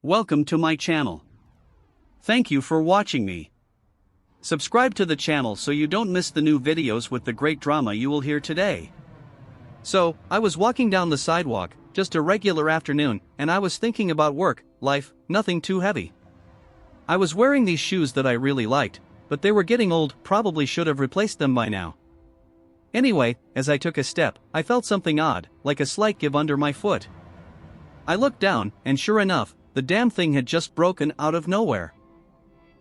Welcome to my channel. Thank you for watching me. Subscribe to the channel so you don't miss the new videos with the great drama you will hear today. So, I was walking down the sidewalk, just a regular afternoon, and I was thinking about work, life, nothing too heavy. I was wearing these shoes that I really liked, but they were getting old, probably should have replaced them by now. Anyway, as I took a step, I felt something odd, like a slight give under my foot. I looked down, and sure enough, the damn thing had just broken out of nowhere.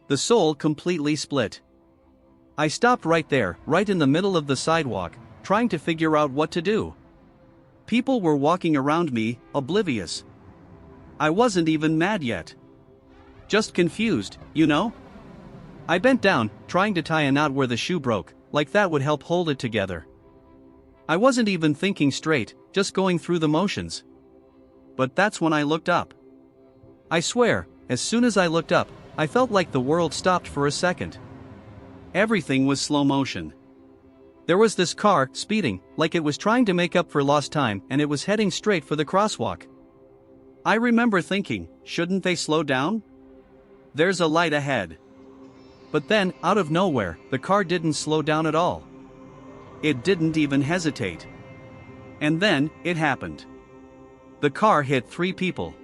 The sole completely split. I stopped right there, right in the middle of the sidewalk, trying to figure out what to do. People were walking around me, oblivious. I wasn't even mad yet. Just confused, you know? I bent down, trying to tie a knot where the shoe broke, like that would help hold it together. I wasn't even thinking straight, just going through the motions. But that's when I looked up. I swear, as soon as I looked up, I felt like the world stopped for a second. Everything was slow motion. There was this car, speeding, like it was trying to make up for lost time, and it was heading straight for the crosswalk. I remember thinking, shouldn't they slow down? There's a light ahead. But then, out of nowhere, the car didn't slow down at all. It didn't even hesitate. And then, it happened. The car hit 3 people.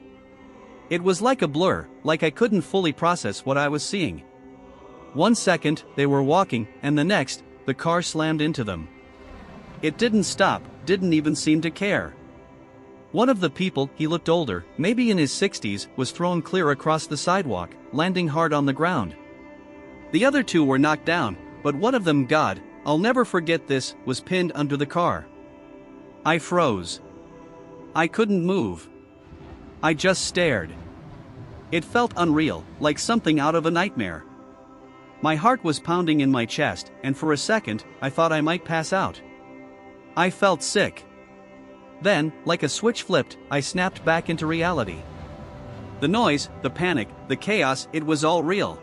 It was like a blur, like I couldn't fully process what I was seeing. 1 second, they were walking, and the next, the car slammed into them. It didn't stop, didn't even seem to care. One of the people, he looked older, maybe in his 60s, was thrown clear across the sidewalk, landing hard on the ground. The other 2 were knocked down, but one of them, God, I'll never forget this, was pinned under the car. I froze. I couldn't move. I just stared. It felt unreal, like something out of a nightmare. My heart was pounding in my chest, and for a second, I thought I might pass out. I felt sick. Then, like a switch flipped, I snapped back into reality. The noise, the panic, the chaos, it was all real.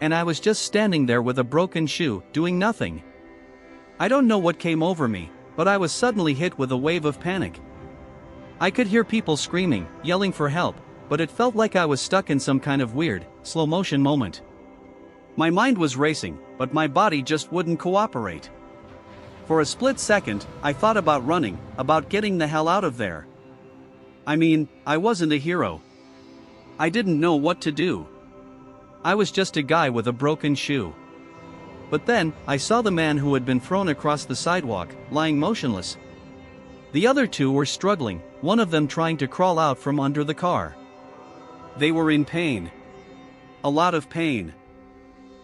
And I was just standing there with a broken shoe, doing nothing. I don't know what came over me, but I was suddenly hit with a wave of panic. I could hear people screaming, yelling for help, but it felt like I was stuck in some kind of weird, slow-motion moment. My mind was racing, but my body just wouldn't cooperate. For a split second, I thought about running, about getting the hell out of there. I mean, I wasn't a hero. I didn't know what to do. I was just a guy with a broken shoe. But then, I saw the man who had been thrown across the sidewalk, lying motionless. The other 2 were struggling, one of them trying to crawl out from under the car. They were in pain. A lot of pain.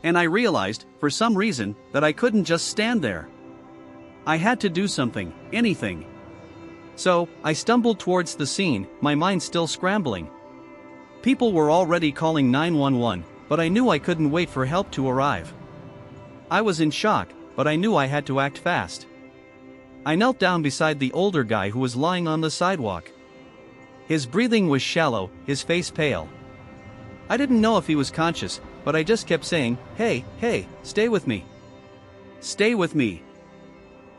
And I realized, for some reason, that I couldn't just stand there. I had to do something, anything. So, I stumbled towards the scene, my mind still scrambling. People were already calling 911, but I knew I couldn't wait for help to arrive. I was in shock, but I knew I had to act fast. I knelt down beside the older guy who was lying on the sidewalk. His breathing was shallow, his face pale. I didn't know if he was conscious, but I just kept saying, "Hey, stay with me. Stay with me."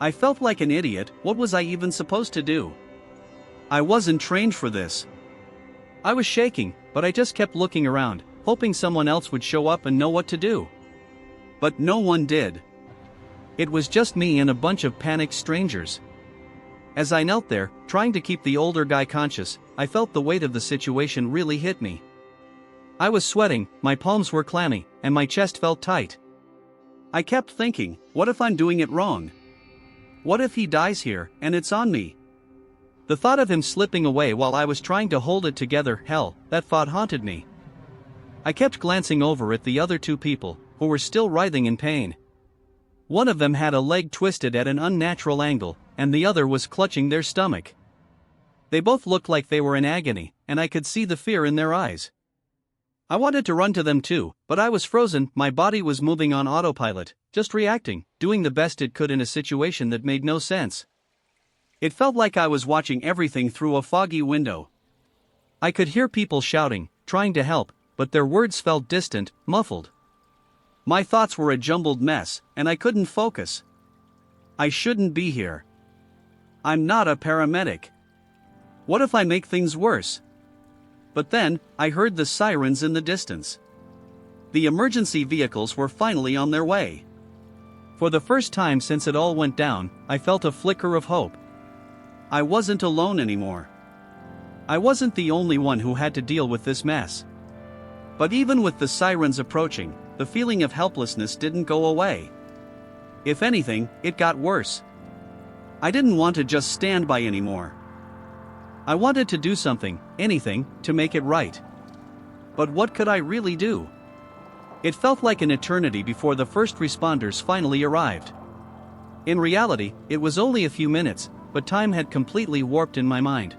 I felt like an idiot. What was I even supposed to do? I wasn't trained for this. I was shaking, but I just kept looking around, hoping someone else would show up and know what to do. But no one did. It was just me and a bunch of panicked strangers. As I knelt there, trying to keep the older guy conscious, I felt the weight of the situation really hit me. I was sweating, my palms were clammy, and my chest felt tight. I kept thinking, what if I'm doing it wrong? What if he dies here, and it's on me? The thought of him slipping away while I was trying to hold it together, hell, that thought haunted me. I kept glancing over at the other 2 people, who were still writhing in pain. One of them had a leg twisted at an unnatural angle, and the other was clutching their stomach. They both looked like they were in agony, and I could see the fear in their eyes. I wanted to run to them too, but I was frozen, my body was moving on autopilot, just reacting, doing the best it could in a situation that made no sense. It felt like I was watching everything through a foggy window. I could hear people shouting, trying to help, but their words felt distant, muffled. My thoughts were a jumbled mess, and I couldn't focus. I shouldn't be here. I'm not a paramedic. What if I make things worse? But then, I heard the sirens in the distance. The emergency vehicles were finally on their way. For the first time since it all went down, I felt a flicker of hope. I wasn't alone anymore. I wasn't the only one who had to deal with this mess. But even with the sirens approaching, the feeling of helplessness didn't go away. If anything, it got worse. I didn't want to just stand by anymore. I wanted to do something, anything, to make it right. But what could I really do? It felt like an eternity before the first responders finally arrived. In reality, it was only a few minutes, but time had completely warped in my mind.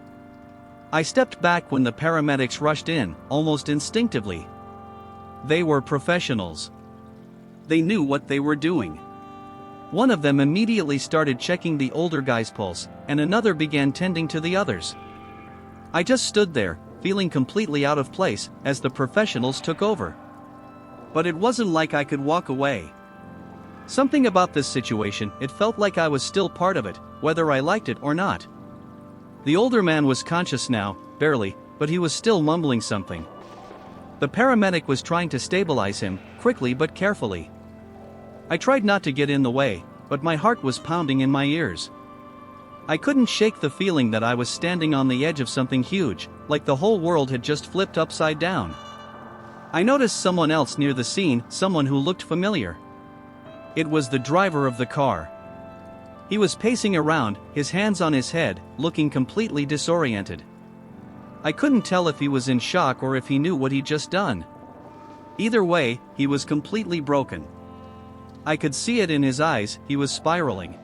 I stepped back when the paramedics rushed in, almost instinctively. They were professionals. They knew what they were doing. One of them immediately started checking the older guy's pulse, and another began tending to the others. I just stood there, feeling completely out of place, as the professionals took over. But it wasn't like I could walk away. Something about this situation, it felt like I was still part of it, whether I liked it or not. The older man was conscious now, barely, but he was still mumbling something. The paramedic was trying to stabilize him, quickly but carefully. I tried not to get in the way, but my heart was pounding in my ears. I couldn't shake the feeling that I was standing on the edge of something huge, like the whole world had just flipped upside down. I noticed someone else near the scene, someone who looked familiar. It was the driver of the car. He was pacing around, his hands on his head, looking completely disoriented. I couldn't tell if he was in shock or if he knew what he'd just done. Either way, he was completely broken. I could see it in his eyes, he was spiraling.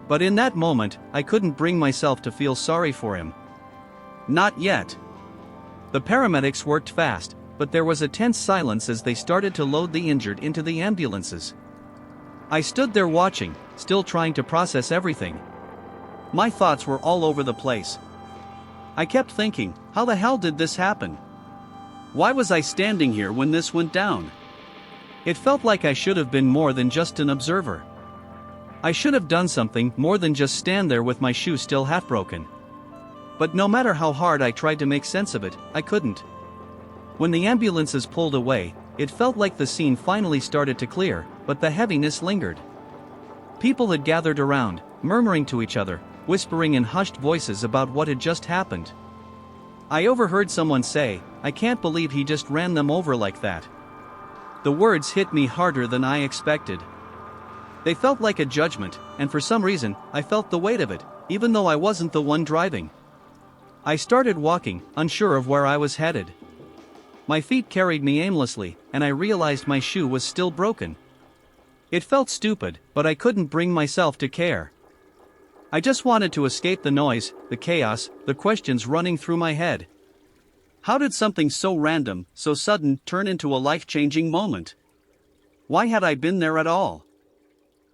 But in that moment, I couldn't bring myself to feel sorry for him. Not yet. The paramedics worked fast, but there was a tense silence as they started to load the injured into the ambulances. I stood there watching, still trying to process everything. My thoughts were all over the place. I kept thinking, how the hell did this happen? Why was I standing here when this went down? It felt like I should have been more than just an observer. I should have done something more than just stand there with my shoe still half broken. But no matter how hard I tried to make sense of it, I couldn't. When the ambulances pulled away, it felt like the scene finally started to clear, but the heaviness lingered. People had gathered around, murmuring to each other, whispering in hushed voices about what had just happened. I overheard someone say, "I can't believe he just ran them over like that." The words hit me harder than I expected. They felt like a judgment, and for some reason, I felt the weight of it, even though I wasn't the one driving. I started walking, unsure of where I was headed. My feet carried me aimlessly, and I realized my shoe was still broken. It felt stupid, but I couldn't bring myself to care. I just wanted to escape the noise, the chaos, the questions running through my head. How did something so random, so sudden, turn into a life-changing moment? Why had I been there at all?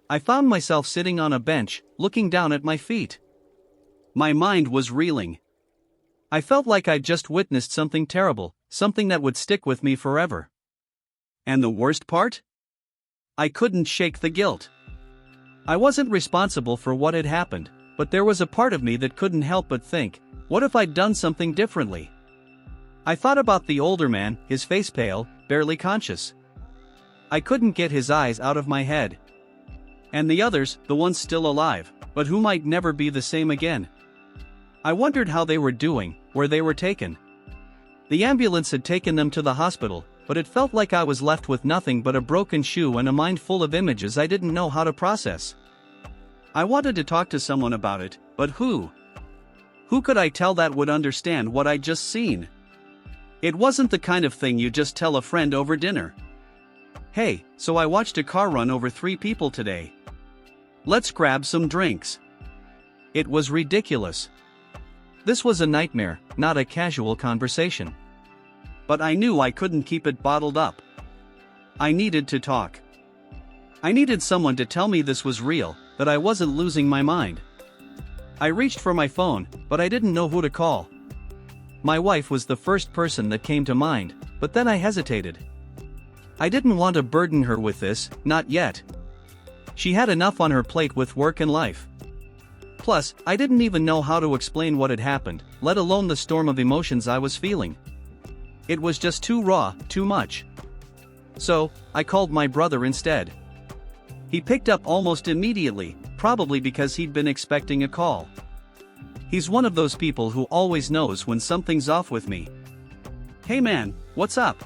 I found myself sitting on a bench, looking down at my feet. My mind was reeling. I felt like I'd just witnessed something terrible, something that would stick with me forever. And the worst part? I couldn't shake the guilt. I wasn't responsible for what had happened, but there was a part of me that couldn't help but think, what if I'd done something differently? I thought about the older man, his face pale, barely conscious. I couldn't get his eyes out of my head. And the others, the ones still alive, but who might never be the same again. I wondered how they were doing, where they were taken. The ambulance had taken them to the hospital, but it felt like I was left with nothing but a broken shoe and a mind full of images I didn't know how to process. I wanted to talk to someone about it, but who? Who could I tell that would understand what I'd just seen? It wasn't the kind of thing you just tell a friend over dinner. Hey, so I watched a car run over 3 people today. Let's grab some drinks. It was ridiculous. This was a nightmare, not a casual conversation. But I knew I couldn't keep it bottled up. I needed to talk. I needed someone to tell me this was real, that I wasn't losing my mind. I reached for my phone, but I didn't know who to call. My wife was the first person that came to mind, but then I hesitated. I didn't want to burden her with this, not yet. She had enough on her plate with work and life. Plus, I didn't even know how to explain what had happened, let alone the storm of emotions I was feeling. It was just too raw, too much. So, I called my brother instead. He picked up almost immediately, probably because he'd been expecting a call. He's one of those people who always knows when something's off with me. "Hey man, what's up?"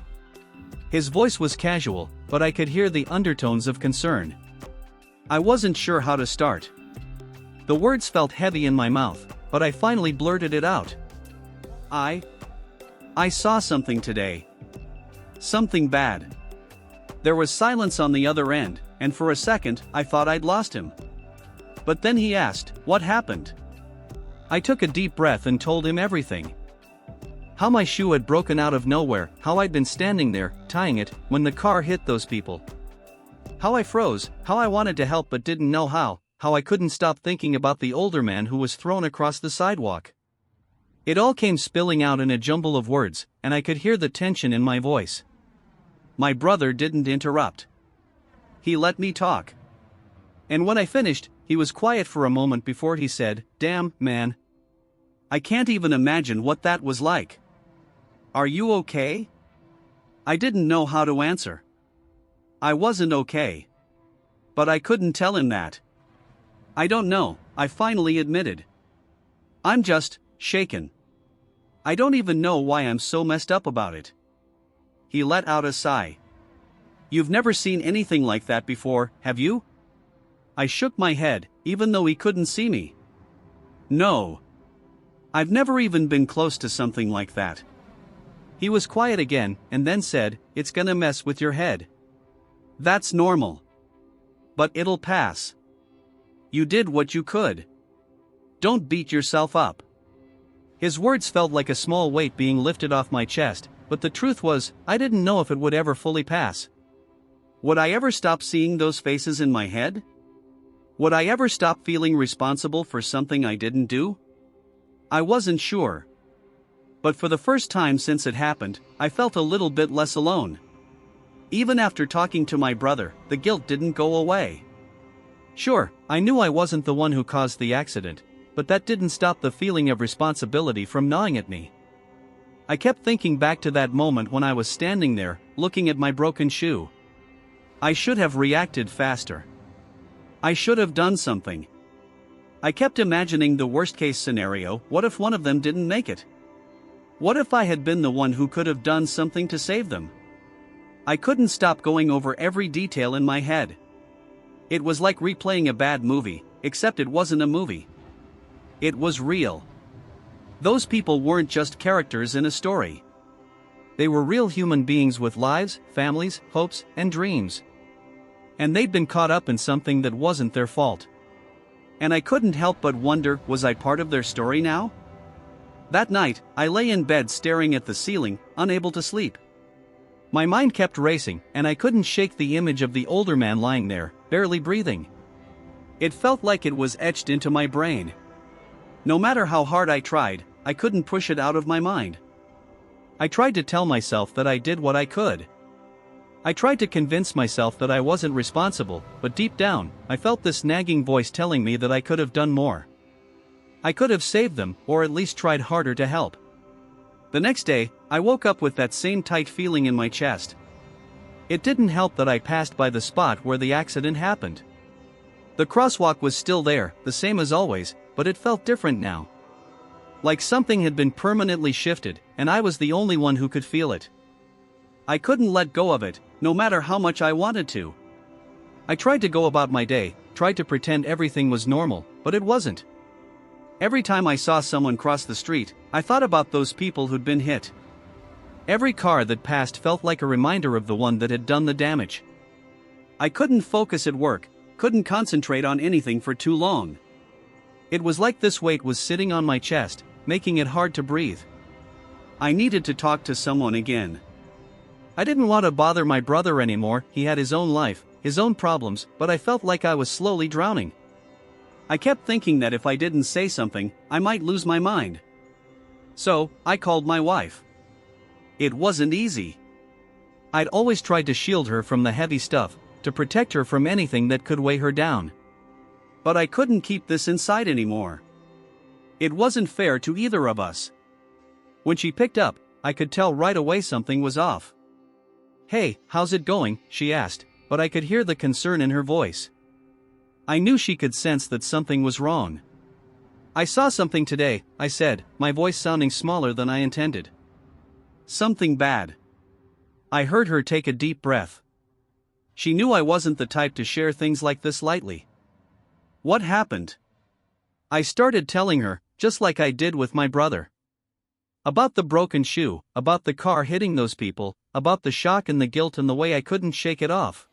His voice was casual, but I could hear the undertones of concern. I wasn't sure how to start. The words felt heavy in my mouth, but I finally blurted it out. I saw something today. Something bad." There was silence on the other end, and for a second, I thought I'd lost him. But then he asked, "What happened?" I took a deep breath and told him everything. How my shoe had broken out of nowhere, how I'd been standing there, tying it, when the car hit those people. How I froze, how I wanted to help but didn't know how I couldn't stop thinking about the older man who was thrown across the sidewalk. It all came spilling out in a jumble of words, and I could hear the tension in my voice. My brother didn't interrupt. He let me talk. And when I finished, he was quiet for a moment before he said, "Damn, man. I can't even imagine what that was like. Are you okay?" I didn't know how to answer. I wasn't okay. But I couldn't tell him that. "I don't know," I finally admitted. "I'm just shaken. I don't even know why I'm so messed up about it." He let out a sigh. "You've never seen anything like that before, have you?" I shook my head, even though he couldn't see me. "No. I've never even been close to something like that." He was quiet again, and then said, "It's gonna mess with your head. That's normal. But it'll pass. You did what you could. Don't beat yourself up." His words felt like a small weight being lifted off my chest, but the truth was, I didn't know if it would ever fully pass. Would I ever stop seeing those faces in my head? Would I ever stop feeling responsible for something I didn't do? I wasn't sure. But for the first time since it happened, I felt a little bit less alone. Even after talking to my brother, the guilt didn't go away. Sure, I knew I wasn't the one who caused the accident, but that didn't stop the feeling of responsibility from gnawing at me. I kept thinking back to that moment when I was standing there, looking at my broken shoe. I should have reacted faster. I should have done something. I kept imagining the worst-case scenario. What if one of them didn't make it? What if I had been the one who could have done something to save them? I couldn't stop going over every detail in my head. It was like replaying a bad movie, except it wasn't a movie. It was real. Those people weren't just characters in a story. They were real human beings with lives, families, hopes, and dreams. And they'd been caught up in something that wasn't their fault. And I couldn't help but wonder, was I part of their story now? That night, I lay in bed staring at the ceiling, unable to sleep. My mind kept racing, and I couldn't shake the image of the older man lying there, barely breathing. It felt like it was etched into my brain. No matter how hard I tried, I couldn't push it out of my mind. I tried to tell myself that I did what I could. I tried to convince myself that I wasn't responsible, but deep down, I felt this nagging voice telling me that I could have done more. I could have saved them, or at least tried harder to help. The next day, I woke up with that same tight feeling in my chest. It didn't help that I passed by the spot where the accident happened. The crosswalk was still there, the same as always, but it felt different now. Like something had been permanently shifted, and I was the only one who could feel it. I couldn't let go of it, no matter how much I wanted to. I tried to go about my day, tried to pretend everything was normal, but it wasn't. Every time I saw someone cross the street, I thought about those people who'd been hit. Every car that passed felt like a reminder of the one that had done the damage. I couldn't focus at work, couldn't concentrate on anything for too long. It was like this weight was sitting on my chest, making it hard to breathe. I needed to talk to someone again. I didn't want to bother my brother anymore. He had his own life, his own problems, but I felt like I was slowly drowning. I kept thinking that if I didn't say something, I might lose my mind. So, I called my wife. It wasn't easy. I'd always tried to shield her from the heavy stuff, to protect her from anything that could weigh her down. But I couldn't keep this inside anymore. It wasn't fair to either of us. When she picked up, I could tell right away something was off. "Hey, how's it going?" she asked, but I could hear the concern in her voice. I knew she could sense that something was wrong. "I saw something today," I said, my voice sounding smaller than I intended. "Something bad." I heard her take a deep breath. She knew I wasn't the type to share things like this lightly. "What happened?" I started telling her, just like I did with my brother. About the broken shoe, about the car hitting those people, about the shock and the guilt and the way I couldn't shake it off.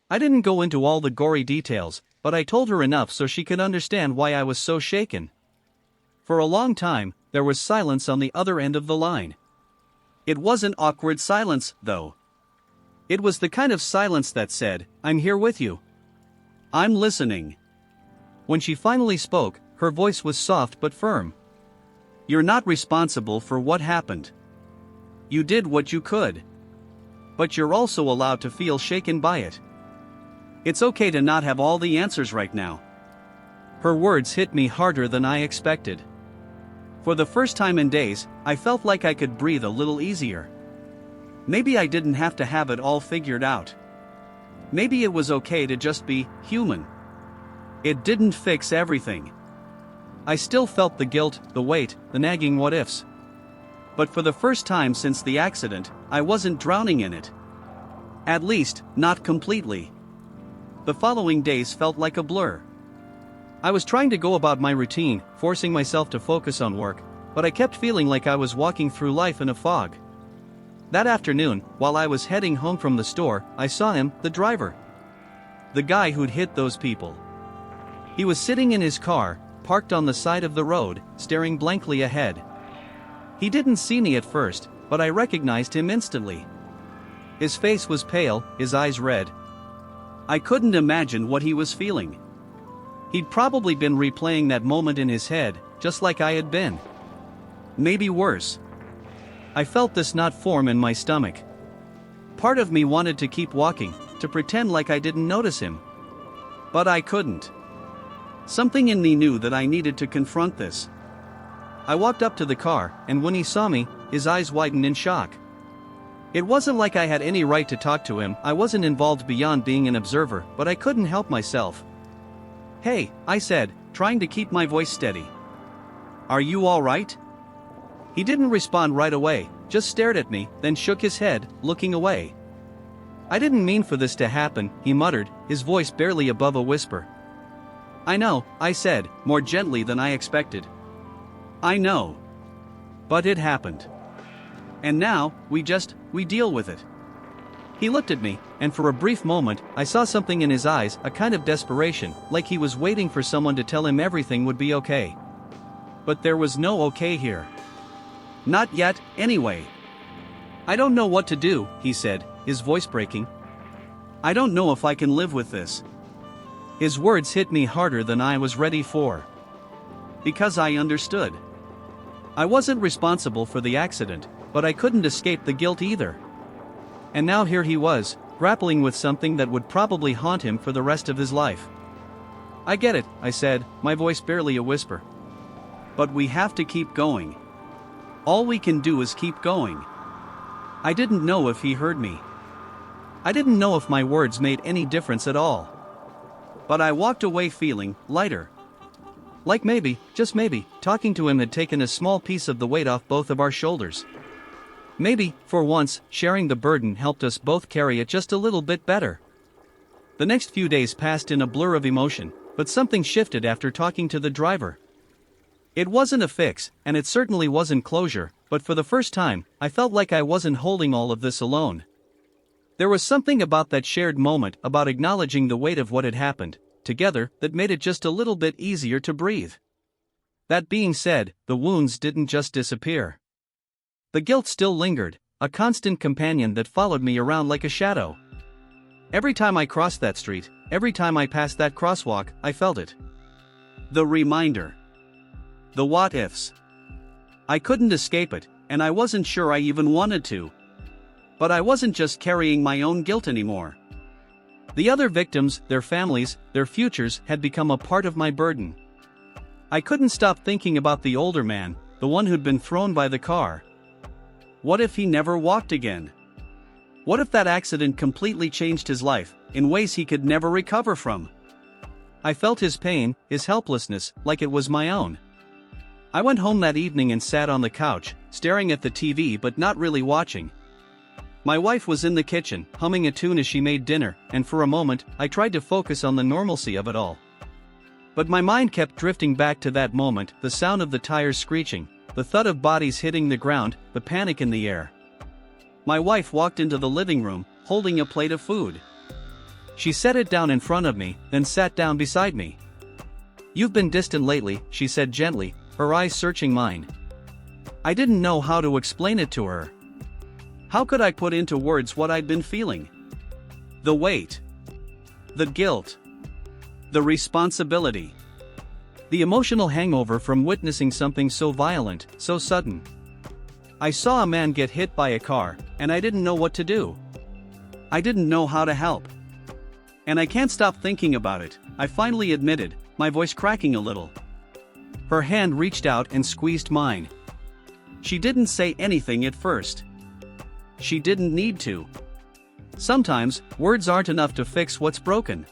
I didn't go into all the gory details, but I told her enough so she could understand why I was so shaken. For a long time, there was silence on the other end of the line. It wasn't awkward silence, though. It was the kind of silence that said, "I'm here with you. I'm listening." When she finally spoke, her voice was soft but firm. "You're not responsible for what happened. You did what you could. But you're also allowed to feel shaken by it. It's okay to not have all the answers right now." Her words hit me harder than I expected. For the first time in days, I felt like I could breathe a little easier. Maybe I didn't have to have it all figured out. Maybe it was okay to just be human. It didn't fix everything. I still felt the guilt, the weight, the nagging what-ifs. But for the first time since the accident, I wasn't drowning in it. At least, not completely. The following days felt like a blur. I was trying to go about my routine, forcing myself to focus on work, but I kept feeling like I was walking through life in a fog. That afternoon, while I was heading home from the store, I saw him, the driver. The guy who'd hit those people. He was sitting in his car, parked on the side of the road, staring blankly ahead. He didn't see me at first, but I recognized him instantly. His face was pale, his eyes red. I couldn't imagine what he was feeling. He'd probably been replaying that moment in his head, just like I had been. Maybe worse. I felt this knot form in my stomach. Part of me wanted to keep walking, to pretend like I didn't notice him. But I couldn't. Something in me knew that I needed to confront this. I walked up to the car, and when he saw me, his eyes widened in shock. It wasn't like I had any right to talk to him, I wasn't involved beyond being an observer, but I couldn't help myself. "Hey," I said, trying to keep my voice steady. "Are you all right?" He didn't respond right away, just stared at me, then shook his head, looking away. "I didn't mean for this to happen," he muttered, his voice barely above a whisper. "I know," I said, more gently than I expected. "I know. But it happened. And now, we deal with it." He looked at me, and for a brief moment, I saw something in his eyes, a kind of desperation, like he was waiting for someone to tell him everything would be okay. But there was no okay here. Not yet, anyway. "I don't know what to do," he said, his voice breaking. "I don't know if I can live with this." His words hit me harder than I was ready for. Because I understood. I wasn't responsible for the accident, but I couldn't escape the guilt either. And now here he was, grappling with something that would probably haunt him for the rest of his life. "I get it," I said, my voice barely a whisper. "But we have to keep going. All we can do is keep going." I didn't know if he heard me. I didn't know if my words made any difference at all. But I walked away feeling lighter. Like maybe, just maybe, talking to him had taken a small piece of the weight off both of our shoulders. Maybe, for once, sharing the burden helped us both carry it just a little bit better. The next few days passed in a blur of emotion, but something shifted after talking to the driver. It wasn't a fix, and it certainly wasn't closure, but for the first time, I felt like I wasn't holding all of this alone. There was something about that shared moment, about acknowledging the weight of what had happened, together, that made it just a little bit easier to breathe. That being said, the wounds didn't just disappear. The guilt still lingered, a constant companion that followed me around like a shadow. Every time I crossed that street, every time I passed that crosswalk, I felt it. The reminder. The what-ifs. I couldn't escape it, and I wasn't sure I even wanted to. But I wasn't just carrying my own guilt anymore. The other victims, their families, their futures had become a part of my burden. I couldn't stop thinking about the older man, the one who'd been thrown by the car. What if he never walked again? What if that accident completely changed his life, in ways he could never recover from? I felt his pain, his helplessness, like it was my own. I went home that evening and sat on the couch, staring at the TV but not really watching. My wife was in the kitchen, humming a tune as she made dinner, and for a moment, I tried to focus on the normalcy of it all. But my mind kept drifting back to that moment, the sound of the tires screeching, the thud of bodies hitting the ground, the panic in the air. My wife walked into the living room, holding a plate of food. She set it down in front of me, then sat down beside me. "You've been distant lately," she said gently, her eyes searching mine. I didn't know how to explain it to her. How could I put into words what I'd been feeling? The weight. The guilt. The responsibility. The emotional hangover from witnessing something so violent, so sudden. I saw a man get hit by a car, and I didn't know what to do. I didn't know how to help. And I can't stop thinking about it, I finally admitted, my voice cracking a little. Her hand reached out and squeezed mine. She didn't say anything at first. She didn't need to. Sometimes, words aren't enough to fix what's broken.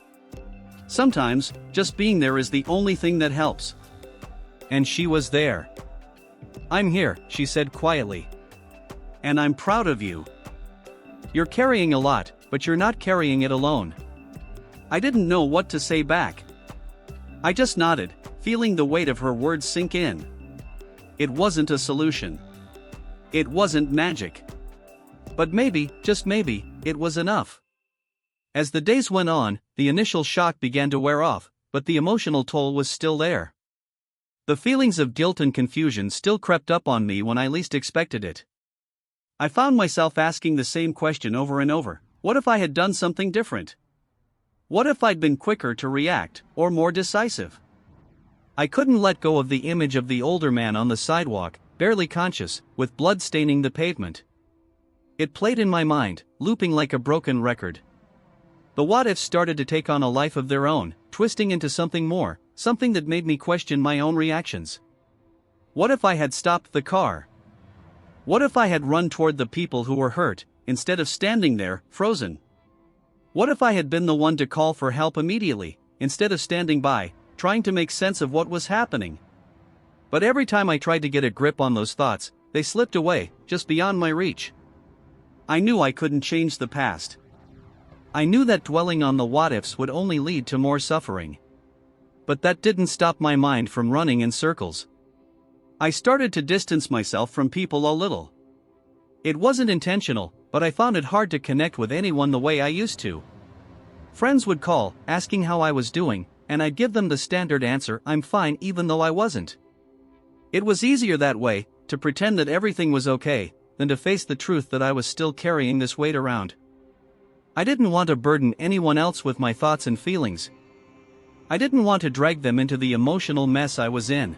Sometimes, just being there is the only thing that helps. And she was there. "I'm here," she said quietly. "And I'm proud of you. You're carrying a lot, but you're not carrying it alone." I didn't know what to say back. I just nodded, feeling the weight of her words sink in. It wasn't a solution. It wasn't magic. But maybe, just maybe, it was enough. As the days went on, the initial shock began to wear off, but the emotional toll was still there. The feelings of guilt and confusion still crept up on me when I least expected it. I found myself asking the same question over and over: what if I had done something different? What if I'd been quicker to react, or more decisive? I couldn't let go of the image of the older man on the sidewalk, barely conscious, with blood staining the pavement. It played in my mind, looping like a broken record. The what-ifs started to take on a life of their own, twisting into something more, something that made me question my own reactions. What if I had stopped the car? What if I had run toward the people who were hurt, instead of standing there, frozen? What if I had been the one to call for help immediately, instead of standing by, trying to make sense of what was happening? But every time I tried to get a grip on those thoughts, they slipped away, just beyond my reach. I knew I couldn't change the past. I knew that dwelling on the what-ifs would only lead to more suffering. But that didn't stop my mind from running in circles. I started to distance myself from people a little. It wasn't intentional, but I found it hard to connect with anyone the way I used to. Friends would call, asking how I was doing, and I'd give them the standard answer, "I'm fine," even though I wasn't. It was easier that way, to pretend that everything was okay, than to face the truth that I was still carrying this weight around. I didn't want to burden anyone else with my thoughts and feelings. I didn't want to drag them into the emotional mess I was in.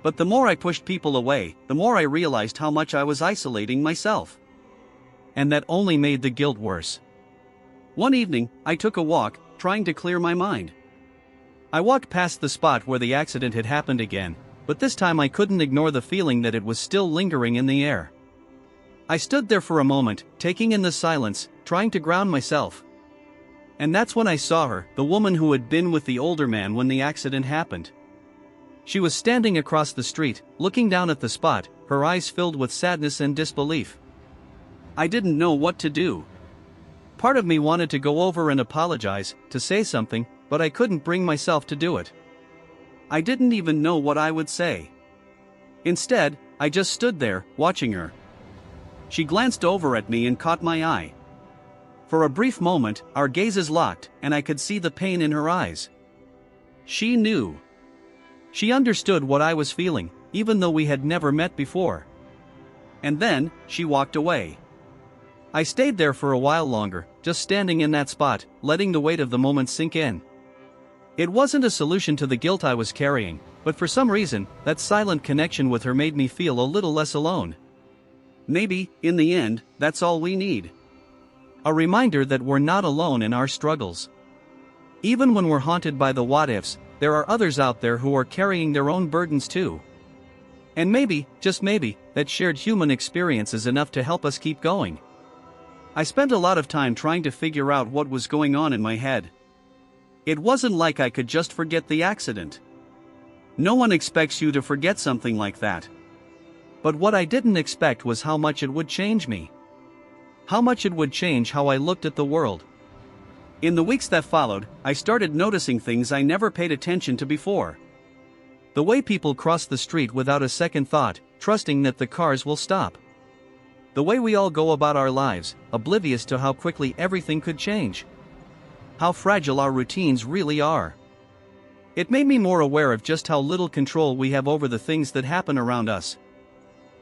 But the more I pushed people away, the more I realized how much I was isolating myself. And that only made the guilt worse. One evening, I took a walk, trying to clear my mind. I walked past the spot where the accident had happened again, but this time I couldn't ignore the feeling that it was still lingering in the air. I stood there for a moment, taking in the silence, trying to ground myself. And that's when I saw her, the woman who had been with the older man when the accident happened. She was standing across the street, looking down at the spot, her eyes filled with sadness and disbelief. I didn't know what to do. Part of me wanted to go over and apologize, to say something, but I couldn't bring myself to do it. I didn't even know what I would say. Instead, I just stood there, watching her. She glanced over at me and caught my eye. For a brief moment, our gazes locked, and I could see the pain in her eyes. She knew. She understood what I was feeling, even though we had never met before. And then, she walked away. I stayed there for a while longer, just standing in that spot, letting the weight of the moment sink in. It wasn't a solution to the guilt I was carrying, but for some reason, that silent connection with her made me feel a little less alone. Maybe, in the end, that's all we need. A reminder that we're not alone in our struggles. Even when we're haunted by the what-ifs, there are others out there who are carrying their own burdens too. And maybe, just maybe, that shared human experience is enough to help us keep going. I spent a lot of time trying to figure out what was going on in my head. It wasn't like I could just forget the accident. No one expects you to forget something like that. But what I didn't expect was how much it would change me. How much it would change how I looked at the world. In the weeks that followed, I started noticing things I never paid attention to before. The way people cross the street without a second thought, trusting that the cars will stop. The way we all go about our lives, oblivious to how quickly everything could change. How fragile our routines really are. It made me more aware of just how little control we have over the things that happen around us.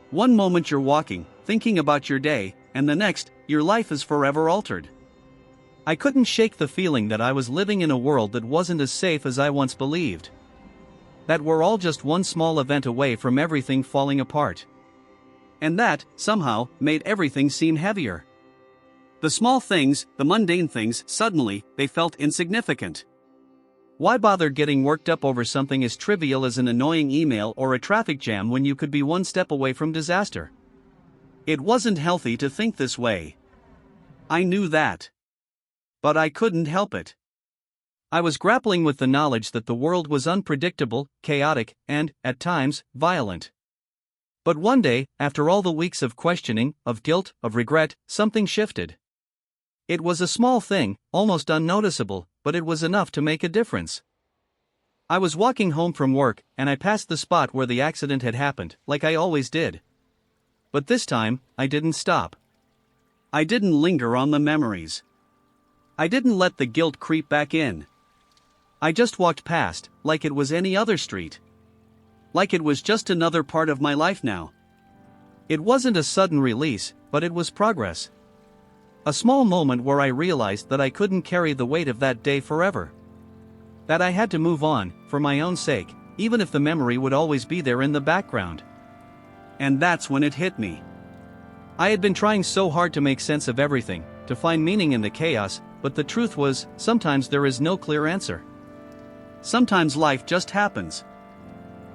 One moment you're walking, thinking about your day, and the next, your life is forever altered. I couldn't shake the feeling that I was living in a world that wasn't as safe as I once believed. That we're all just one small event away from everything falling apart. And that, somehow, made everything seem heavier. The small things, the mundane things, suddenly, they felt insignificant. Why bother getting worked up over something as trivial as an annoying email or a traffic jam when you could be one step away from disaster? It wasn't healthy to think this way. I knew that. But I couldn't help it. I was grappling with the knowledge that the world was unpredictable, chaotic, and, at times, violent. But one day, after all the weeks of questioning, of guilt, of regret, something shifted. It was a small thing, almost unnoticeable, but it was enough to make a difference. I was walking home from work, and I passed the spot where the accident had happened, like I always did. But this time, I didn't stop. I didn't linger on the memories. I didn't let the guilt creep back in. I just walked past, like it was any other street. Like it was just another part of my life now. It wasn't a sudden release, but it was progress. A small moment where I realized that I couldn't carry the weight of that day forever. That I had to move on, for my own sake, even if the memory would always be there in the background. And that's when it hit me. I had been trying so hard to make sense of everything, to find meaning in the chaos, but the truth was, sometimes there is no clear answer. Sometimes life just happens.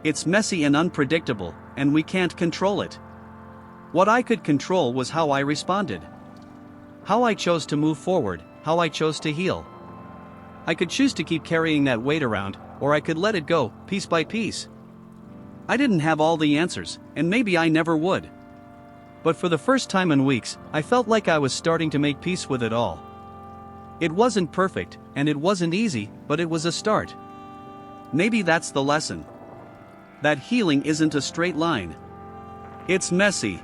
It's messy and unpredictable, and we can't control it. What I could control was how I responded. How I chose to move forward, how I chose to heal. I could choose to keep carrying that weight around, or I could let it go, piece by piece. I didn't have all the answers, and maybe I never would. But for the first time in weeks, I felt like I was starting to make peace with it all. It wasn't perfect, and it wasn't easy, but it was a start. Maybe that's the lesson. That healing isn't a straight line. It's messy.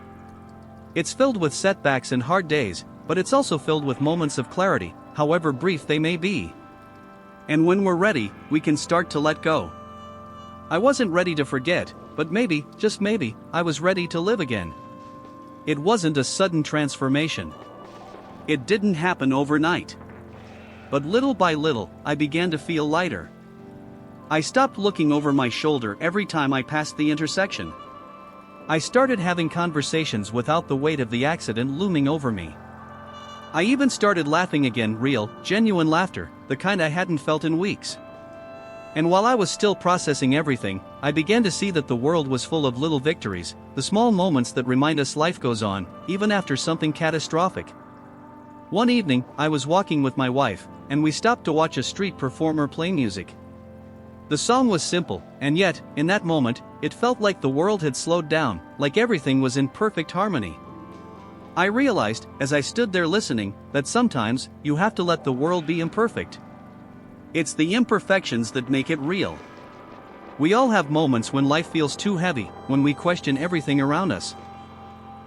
It's filled with setbacks and hard days, but it's also filled with moments of clarity, however brief they may be. And when we're ready, we can start to let go. I wasn't ready to forget, but maybe, just maybe, I was ready to live again. It wasn't a sudden transformation. It didn't happen overnight. But little by little, I began to feel lighter. I stopped looking over my shoulder every time I passed the intersection. I started having conversations without the weight of the accident looming over me. I even started laughing again, real, genuine laughter, the kind I hadn't felt in weeks. And while I was still processing everything, I began to see that the world was full of little victories, the small moments that remind us life goes on, even after something catastrophic. One evening, I was walking with my wife, and we stopped to watch a street performer play music. The song was simple, and yet, in that moment, it felt like the world had slowed down, like everything was in perfect harmony. I realized, as I stood there listening, that sometimes, you have to let the world be imperfect. It's the imperfections that make it real. We all have moments when life feels too heavy, when we question everything around us.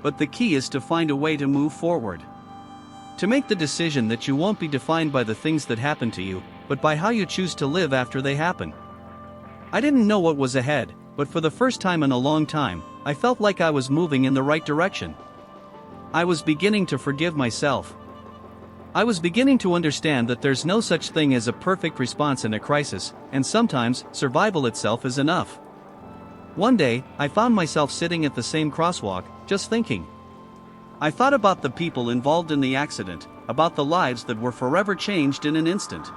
But the key is to find a way to move forward. To make the decision that you won't be defined by the things that happen to you, but by how you choose to live after they happen. I didn't know what was ahead, but for the first time in a long time, I felt like I was moving in the right direction. I was beginning to forgive myself. I was beginning to understand that there's no such thing as a perfect response in a crisis, and sometimes, survival itself is enough. One day, I found myself sitting at the same crosswalk, just thinking. I thought about the people involved in the accident, about the lives that were forever changed in an instant.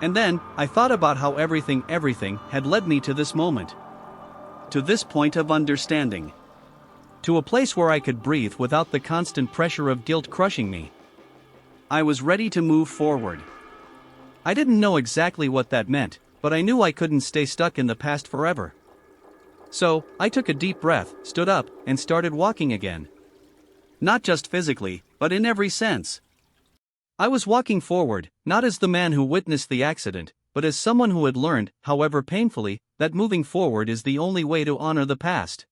And then, I thought about how everything had led me to this moment. to this point of understanding. To a place where I could breathe without the constant pressure of guilt crushing me. I was ready to move forward. I didn't know exactly what that meant, but I knew I couldn't stay stuck in the past forever. So, I took a deep breath, stood up, and started walking again. Not just physically, but in every sense. I was walking forward, not as the man who witnessed the accident, but as someone who had learned, however painfully, that moving forward is the only way to honor the past.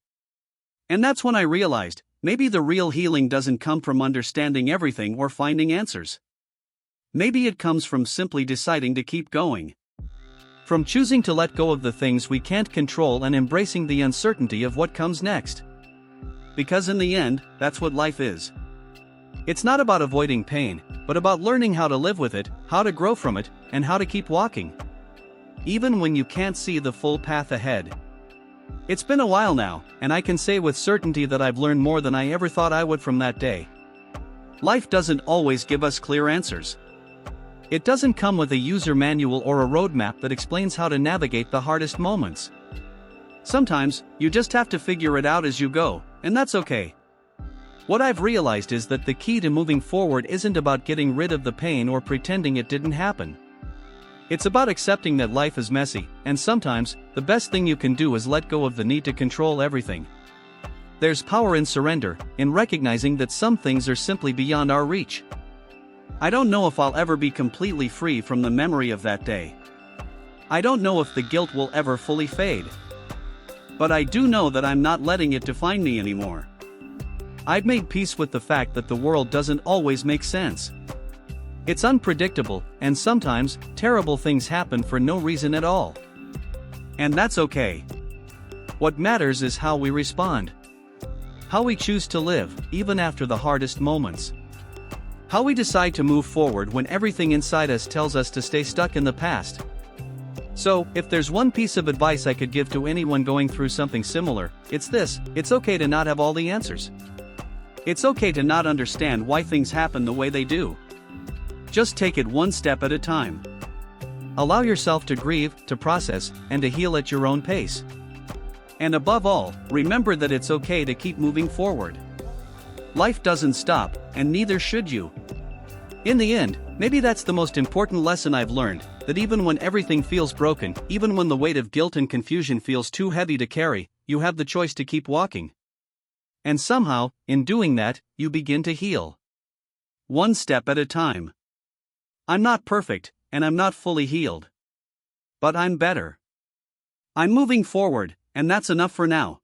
And that's when I realized, maybe the real healing doesn't come from understanding everything or finding answers. Maybe it comes from simply deciding to keep going. From choosing to let go of the things we can't control and embracing the uncertainty of what comes next. Because in the end, that's what life is. It's not about avoiding pain, but about learning how to live with it, how to grow from it, and how to keep walking. Even when you can't see the full path ahead. It's been a while now, and I can say with certainty that I've learned more than I ever thought I would from that day. Life doesn't always give us clear answers. It doesn't come with a user manual or a roadmap that explains how to navigate the hardest moments. Sometimes, you just have to figure it out as you go, and that's okay. What I've realized is that the key to moving forward isn't about getting rid of the pain or pretending it didn't happen. It's about accepting that life is messy, and sometimes, the best thing you can do is let go of the need to control everything. There's power in surrender, in recognizing that some things are simply beyond our reach. I don't know if I'll ever be completely free from the memory of that day. I don't know if the guilt will ever fully fade. But I do know that I'm not letting it define me anymore. I've made peace with the fact that the world doesn't always make sense. It's unpredictable, and sometimes, terrible things happen for no reason at all. And that's okay. What matters is how we respond. How we choose to live, even after the hardest moments. How we decide to move forward when everything inside us tells us to stay stuck in the past. So, if there's one piece of advice I could give to anyone going through something similar, it's this: it's okay to not have all the answers. It's okay to not understand why things happen the way they do. Just take it one step at a time. Allow yourself to grieve, to process, and to heal at your own pace. And above all, remember that it's okay to keep moving forward. Life doesn't stop, and neither should you. In the end, maybe that's the most important lesson I've learned, that even when everything feels broken, even when the weight of guilt and confusion feels too heavy to carry, you have the choice to keep walking. And somehow, in doing that, you begin to heal. One step at a time. I'm not perfect, and I'm not fully healed. But I'm better. I'm moving forward, and that's enough for now.